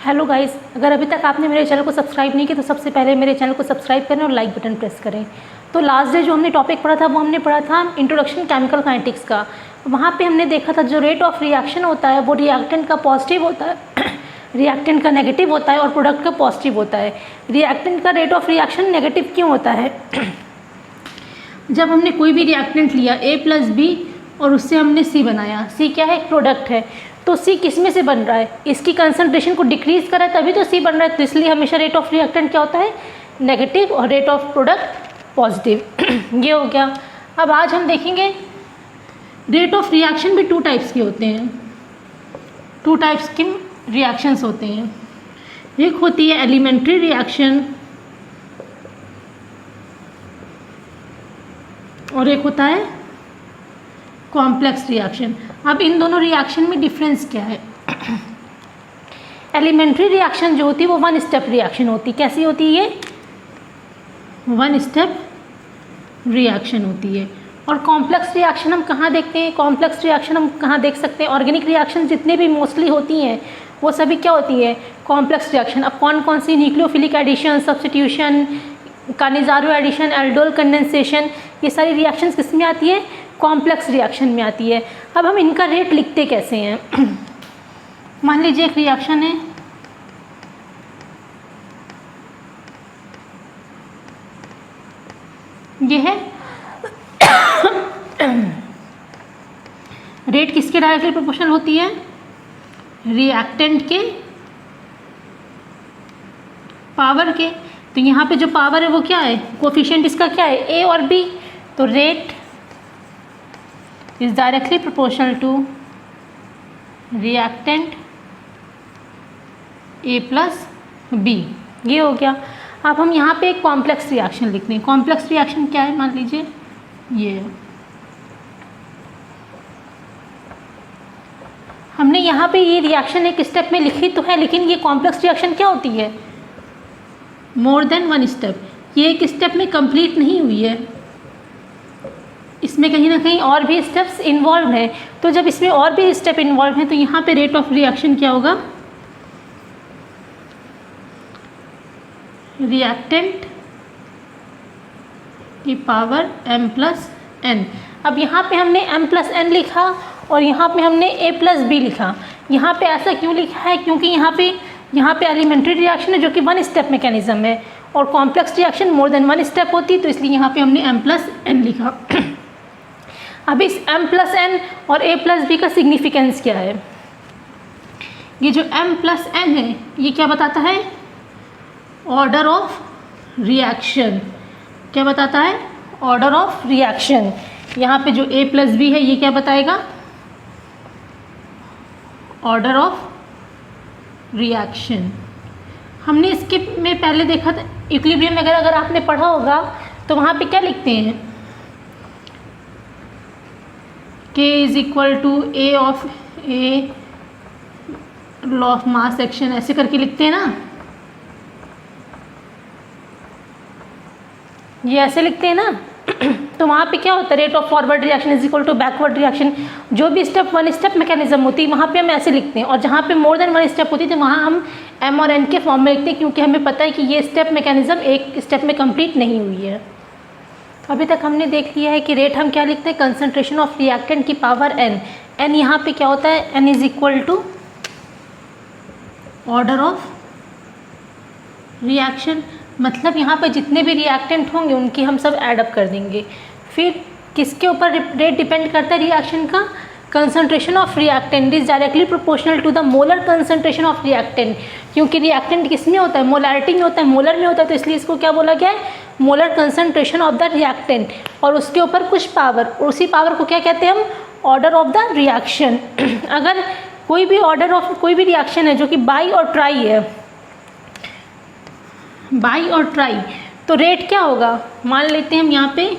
Hello guys, अगर अभी तक आपने मेरे चैनल को सब्सक्राइब नहीं किया तो सबसे पहले मेरे चैनल को सब्सक्राइब करें और लाइक बटन प्रेस करें। तो लास्ट डे जो हमने टॉपिक पढ़ा था वो हमने पढ़ा था इंट्रोडक्शन केमिकल काइनेटिक्स का। वहाँ पे हमने देखा था जो रेट ऑफ रिएक्शन होता है वो रिएक्टेंट का पॉजिटिव होता है रिएक्टेंट का नेगेटिव होता है और प्रोडक्ट का पॉजिटिव होता है। रिएक्टेंट का रेट ऑफ रिएक्शन नेगेटिव क्यों होता है? जब हमने कोई भी रिएक्टेंट लिया A+B और उससे हमने C बनाया, C क्या है? एक प्रोडक्ट है। तो C किस में से बन रहा है? इसकी कंसंट्रेशन को डिक्रीज करा तभी तो C बन रहा है। तो इसलिए हमेशा रेट ऑफ रिएक्टेंट क्या होता है? नेगेटिव, और रेट ऑफ प्रोडक्ट पॉजिटिव। ये हो गया। अब आज हम देखेंगे रेट ऑफ रिएक्शन भी 2 टाइप्स के होते हैं। 2 टाइप्स के रिएक्शंस होते हैं। एक होती है एलिमेंट्री रिएक्शन और एक होता है कॉम्प्लेक्स रिएक्शन। अब इन दोनों रिएक्शन में डिफरेंस क्या है? एलिमेंट्री रिएक्शन जो होती है वो 1 स्टेप रिएक्शन होती है। कैसी होती है ये? 1 स्टेप रिएक्शन होती है। और कॉम्प्लेक्स रिएक्शन हम कहाँ देखते हैं? कॉम्प्लेक्स रिएक्शन हम कहाँ देख सकते हैं? ऑर्गेनिक रिएक्शन जितने भी मोस्टली होती हैं वो सभी क्या होती है? Complex reaction. अब कौन कौन सी? Nucleophilic addition, substitution, Cannizzaro addition, aldol condensation, ये सारी रिएक्शंस किस में आती है? कॉम्प्लेक्स रिएक्शन में आती है। अब हम इनका रेट लिखते कैसे हैं? मान लीजिए एक रिएक्शन है, ये है रेट किसके डायरेक्टली प्रोपोर्शनल होती है? रिएक्टेंट के पावर के। तो यहाँ पे जो पावर है वो क्या है? कोफिशिएंट इसका क्या है? A और B। तो rate is directly proportional to reactant A+B। ये हो गया। अब हम यहाँ पे एक कॉम्प्लेक्स रिएक्शन लिखते हैं। कॉम्प्लेक्स रिएक्शन क्या है? मान लीजिए ये हमने यहाँ पे ये रिएक्शन एक स्टेप में लिखी तो है, लेकिन ये कॉम्प्लेक्स रिएक्शन क्या होती है? More than 1 step. ये एक स्टेप में कंप्लीट नहीं हुई है, इसमें कहीं ना कहीं और भी स्टेप्स इन्वॉल्व हैं। तो जब इसमें और भी स्टेप इन्वॉल्व हैं तो यहाँ पे रेट ऑफ रिएक्शन क्या होगा? रिएक्टेंट की पावर m+n। अब यहाँ पे हमने m+n लिखा और यहाँ पे हमने A+B लिखा। यहाँ पे ऐसा क्यों लिखा है? क्योंकि यहाँ पे एलिमेंट्री रिएक्शन है जो कि 1 स्टेप मैकेनिज्म है और complex reaction more than 1 step होती है, तो इसलिए यहाँ पे हमने m+n लिखा। अब इस m+n और A+B का सिग्निफिकेंस क्या है? ये जो m+n है ये क्या बताता है? Order of reaction. क्या बताता है? Order of reaction. यहाँ पे जो A+B है ये क्या बताएगा? Order of reaction. हमने इसके में पहले देखा था इक्विलिब्रियम वगैरह, अगर आपने पढ़ा होगा तो वहाँ पे क्या लिखते हैं? K = A of A law of mass action, ऐसे करके लिखते हैं ना? ये ऐसे लिखते हैं ना? तो वहाँ पे क्या होता है? Rate of forward reaction is equal to backward reaction. जो भी स्टेप 1 स्टेप मैकेनिज्म होती है वहाँ पे हम ऐसे लिखते हैं, और जहाँ पे मोर देन 1 स्टेप होती है तो वहाँ हम m और n के फॉर्म में लिखते हैं, क्योंकि हमें पता है कि ये स्टेप मैकेनिज्म एक स्टेप में कंप्लीट नहीं हुई है। अभी तक हमने देख लिया है कि रेट हम क्या लिखते हैं? कंसंट्रेशन ऑफ रिएक्टेंट की पावर n यहाँ पे क्या होता है? n is equal to order of reaction. मतलब यहाँ पे जितने भी रिएक्टेंट होंगे उनकी हम सब ऐडअप कर देंगे। फिर किसके ऊपर रेट डिपेंड करता है रिएक्शन का? Concentration of reactant is directly proportional to the molar concentration of reactant. क्योंकि रिएक्टेंट किस में होता है? मोलैरिटी में होता है, मोलर में होता है, तो इसलिए इसको क्या बोला गया है? Molar concentration of the reactant. और उसके ऊपर कुछ पावर, और उसी पावर को क्या कहते हैं हम? Order of the reaction. अगर कोई भी ऑर्डर ऑफ कोई भी रिएक्शन है जो कि बाई और ट्राई है, बाई और ट्राई, तो रेट क्या होगा? मान लेते हैं हम यहाँ पे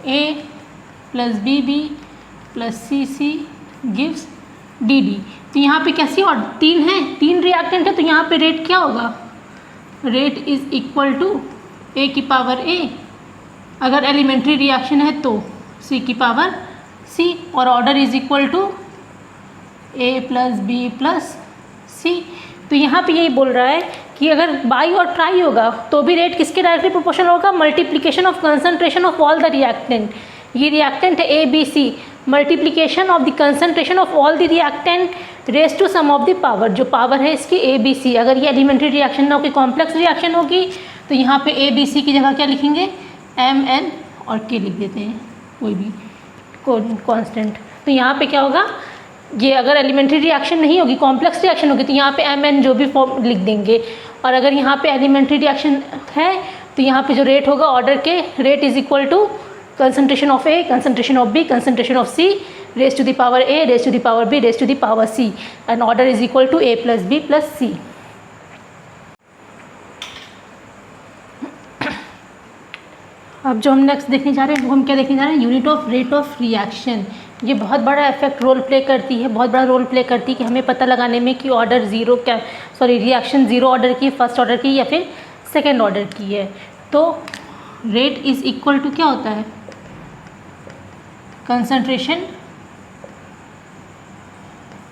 A+BB + CC गिव्स DD। तो यहाँ पे कैसी और 3 है, 3 रिएक्टेंट है, तो यहाँ पे रेट क्या होगा? Rate is equal to A की पावर A, अगर एलिमेंट्री रिएक्शन है तो C की पावर C, और order is equal to A+B+C। तो यहाँ पे यही बोल रहा है कि अगर बाई और ट्राई होगा तो भी रेट किसके डायरेक्टली प्रोपोर्शनल होगा, multiplication of concentration of all the reactant. ये रिएक्टेंट है A B C, multiplication of the concentration of all the reactant raise to some of the power, जो पावर है इसकी ए बी सी। अगर ये एलिमेंट्री रिएक्शन ना होगी, कॉम्प्लेक्स रिएक्शन होगी, तो यहाँ पे ए बी सी की जगह क्या लिखेंगे, एम एन और के लिख देते हैं, कोई भी कांस्टेंट। तो यहाँ पे क्या होगा, ये अगर एलिमेंट्री रिएक्शन नहीं होगी, कॉम्प्लेक्स रिएक्शन होगी, तो यहाँ पे एम एन जो भी फॉर्म लिख देंगे। और अगर यहाँ पे एलिमेंट्री रिएक्शन है तो यहाँ पे जो रेट होगा ऑर्डर के, rate is equal to concentration of A, concentration of B, concentration of C, raise to the power A, raise to the power B, raise to the power C, and order is equal to A plus B plus C. अब जो हम next देखने जा रहे हैं वो हम क्या देखने जा रहे हैं, unit of rate of reaction. ये बहुत बड़ा इफेक्ट रोल प्ले करती है, बहुत बड़ा रोल प्ले करती है कि हमें पता लगाने में कि ऑर्डर ज़ीरो क्या, सॉरी रिएक्शन ज़ीरो ऑर्डर की, फर्स्ट ऑर्डर की या फिर सेकेंड ऑर्डर की है। तो रेट इज़ इक्वल टू क्या होता है, कंसंट्रेशन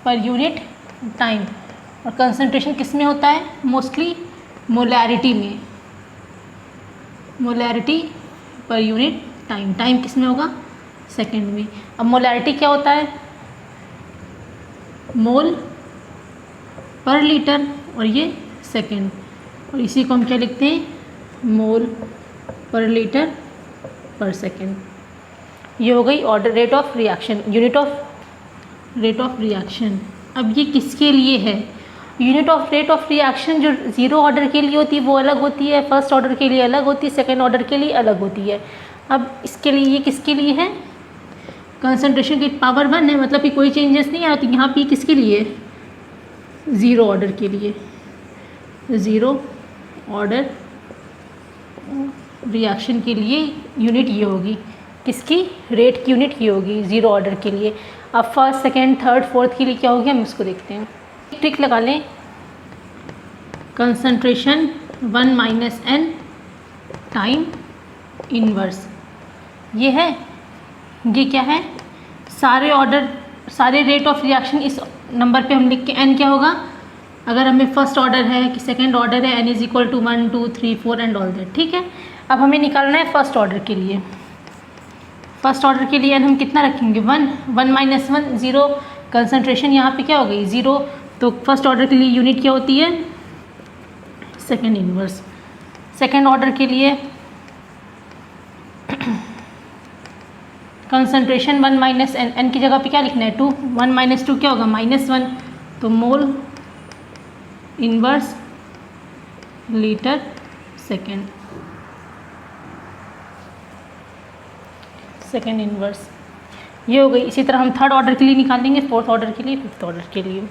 पर यूनिट टाइम। और कंसंट्रेशन किस में होता है, मोस्टली मोलैरिटी में, molarity per unit time. Time किस में होगा, सेकेंड में। अब मोलैरिटी क्या होता है, मोल पर लीटर, और ये सेकेंड, और इसी को हम क्या लिखते हैं, मोल पर लीटर पर सेकेंड। ये हो गई order rate of reaction, unit of rate of reaction. अब ये किसके लिए है, unit of rate of reaction जो ज़ीरो ऑर्डर के लिए होती है वो अलग होती है, फर्स्ट ऑर्डर के लिए अलग होती है, सेकेंड ऑर्डर के लिए अलग होती है। अब इसके लिए, ये किसके लिए है, कंसंट्रेशन की पावर 1 है, मतलब कि कोई चेंजेस नहीं आया। तो यहाँ पे किसके लिए, ज़ीरो ऑर्डर के लिए, ज़ीरो ऑर्डर रिएक्शन के लिए यूनिट ये होगी, किसकी, रेट की यूनिट ये होगी ज़ीरो ऑर्डर के लिए। अब फर्स्ट सेकेंड थर्ड फोर्थ के लिए क्या होगी, हम इसको देखते हैं। ट्रिक लगा लें, concentration 1 minus n time inverse, ये है, ये क्या है, सारे ऑर्डर, सारे रेट ऑफ रिएक्शन इस नंबर पे हम लिख के, एन क्या होगा, अगर हमें फर्स्ट ऑर्डर है कि सेकेंड ऑर्डर है, n is equal to 1 2 3 4 and all that, ठीक है। अब हमें निकालना है फर्स्ट ऑर्डर के लिए। फर्स्ट ऑर्डर के लिए एन हम कितना रखेंगे, 1, 1 माइनस 1 ज़ीरो, कंसंट्रेशन यहाँ पे क्या हो गई, ज़ीरो। तो फर्स्ट ऑर्डर के लिए यूनिट क्या होती है, सेकेंड इनवर्स। सेकेंड ऑर्डर के लिए कंसंट्रेशन 1 माइनस एन, एन की जगह पे क्या लिखना है, 2, 1 माइनस 2 क्या होगा, -1, तो mole inverse litre second, second inverse, ये हो गई। इसी तरह हम थर्ड ऑर्डर के लिए निकालेंगे, फोर्थ ऑर्डर के लिए, फिफ्थ ऑर्डर के लिए।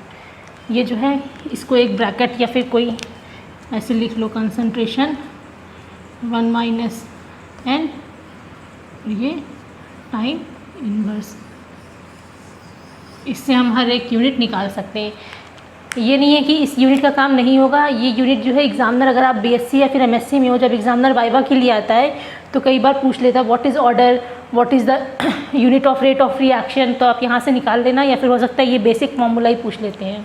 ये जो है इसको एक ब्रैकेट या फिर कोई ऐसे लिख लो, कंसंट्रेशन 1 माइनस एन, ये टाइम इनवर्स। इससे हम हर एक यूनिट निकाल सकते हैं। ये नहीं है कि इस यूनिट का काम नहीं होगा, ये यूनिट जो है एग्जामिनर, अगर आप बीएससी या फिर एमएससी में हो, जब एग्जामिनर वाइवा के लिए आता है तो कई बार पूछ लेता है what is order, what is the unit of rate of reaction, तो आप यहाँ से निकाल लेना, या फिर हो सकता है ये बेसिक फॉर्मूला ही पूछ लेते हैं।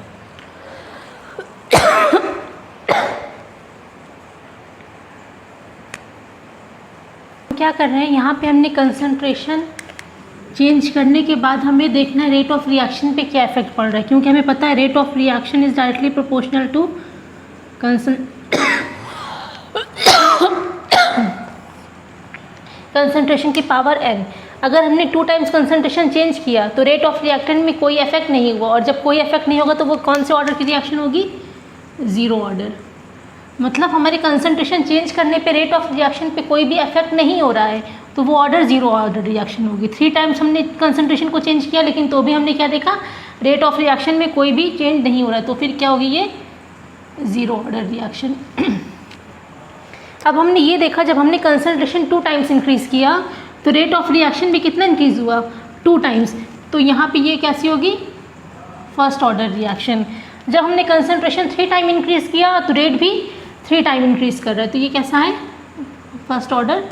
क्या कर रहे हैं, यहाँ पे हमने कंसंट्रेशन चेंज करने के बाद हमें देखना है रेट ऑफ रिएक्शन पे क्या इफेक्ट पड़ रहा है, क्योंकि हमें पता है rate of reaction is directly proportional to concentration की पावर n। अगर हमने 2 टाइम्स कंसंट्रेशन चेंज किया तो रेट ऑफ रिएक्टेंट में कोई इफेक्ट नहीं हुआ, और जब कोई इफेक्ट नहीं होगा तो वो कौन से ऑर्डर की रिएक्शन होगी, ज़ीरो ऑर्डर। मतलब हमारे कंसंट्रेशन चेंज करने पे रेट ऑफ रिएक्शन पे कोई भी इफेक्ट नहीं हो रहा है, तो वो ऑर्डर ज़ीरो ऑर्डर रिएक्शन होगी। 3 टाइम्स हमने कंसंट्रेशन को चेंज किया, लेकिन तो भी हमने क्या देखा, रेट ऑफ रिएक्शन में कोई भी चेंज नहीं हो रहा है, तो फिर क्या होगी, ये ज़ीरो ऑर्डर रिएक्शन। अब हमने ये देखा, जब हमने कंसंट्रेशन 2 टाइम्स इंक्रीज़ किया तो रेट ऑफ रिएक्शन भी कितना इंक्रीज़ हुआ, 2 टाइम्स। तो यहाँ पे ये कैसी होगी, फर्स्ट ऑर्डर रिएक्शन। जब हमने कंसंट्रेशन 3 टाइम इंक्रीज़ किया तो रेट भी 3 टाइम इंक्रीज़ कर रहा है, तो ये कैसा है, फर्स्ट ऑर्डर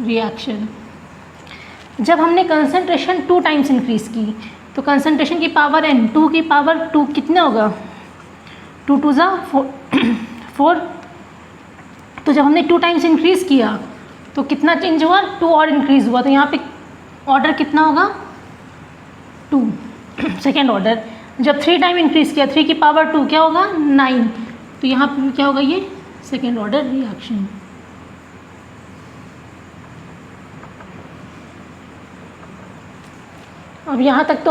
रिएक्शन। जब हमने कंसंट्रेशन 2 टाइम्स इंक्रीज़ की तो कंसंट्रेशन की पावर n, 2 की पावर 2 कितना होगा, 2 2 ज़ा 4। तो जब हमने 2 टाइम्स इंक्रीज़ किया तो कितना चेंज हुआ, 2 और इंक्रीज़ हुआ, तो यहाँ पे ऑर्डर कितना होगा 2, सेकेंड ऑर्डर। जब 3 टाइम इंक्रीज़ किया, 3 की पावर 2 क्या होगा 9, तो यहाँ पे क्या होगा ये सेकेंड ऑर्डर रिएक्शन। अब यहाँ तक तो